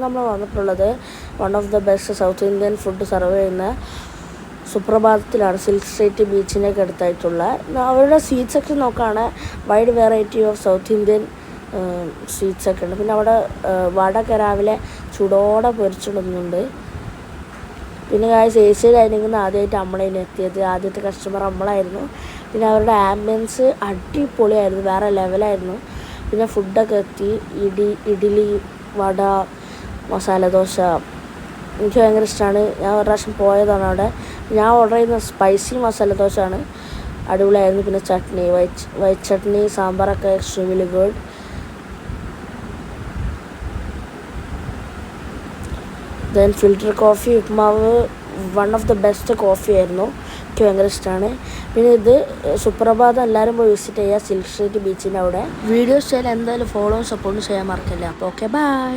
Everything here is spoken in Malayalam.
നമ്മൾ വന്നിട്ടുള്ളത് one of the best south Indian food serve ചെയ്യുന്ന സുപ്രഭാതത്തിലാണ്. സിൽക്ക് സ്ട്രീറ്റ് ബീച്ചിനൊക്കെ അടുത്തായിട്ടുള്ള അവരുടെ സ്വീറ്റ്സ് ഒക്കെ നോക്കുകയാണെങ്കിൽ wide variety of south Indian sweets ഒക്കെ ഉണ്ട്. പിന്നെ അവിടെ വടയൊക്കെ രാവിലെ ചൂടോടെ പൊരിച്ചിടുന്നുണ്ട്. പിന്നെ AC ഡൈനിങ്ങിൽ ആദ്യമായിട്ട് നമ്മളതിന് എത്തിയത്, ആദ്യത്തെ കസ്റ്റമർ നമ്മളായിരുന്നു. പിന്നെ അവരുടെ ആംബിയൻസ് അടിപൊളിയായിരുന്നു, വേറെ ലെവലായിരുന്നു. പിന്നെ ഫുഡൊക്കെ എത്തി, ഇഡ്ഡലി, വട, മസാല ദോശ എനിക്ക് ഭയങ്കര ഇഷ്ടമാണ്. ഞാൻ ഒരു പ്രാവശ്യം പോയതാണ് അവിടെ. ഞാൻ ഓർഡർ ചെയ്യുന്ന സ്പൈസി മസാല ദോശയാണ്, അടിപൊളിയായിരുന്നു. പിന്നെ ചട്നി, വൈറ്റ് ചട്നി, സാമ്പാറൊക്കെ extremely good. Then filter coffee, ഉപ്മാവ് one of the best coffee ആയിരുന്നു, എനിക്ക് ഭയങ്കര ഇഷ്ടമാണ്. പിന്നെ ഇത് സുപ്രഭാതം എല്ലാവരും പോയി വിസിറ്റ് ചെയ്യുക, സിൽക്ക് സ്ട്രീറ്റ് ബീച്ചിൻ്റെ അവിടെ. വീഡിയോസ് ചെയ്യാൻ എന്തായാലും ഫോളോവും സപ്പോർട്ടും ചെയ്യാൻ മറക്കില്ല. അപ്പോൾ ഓക്കെ, ബൈ.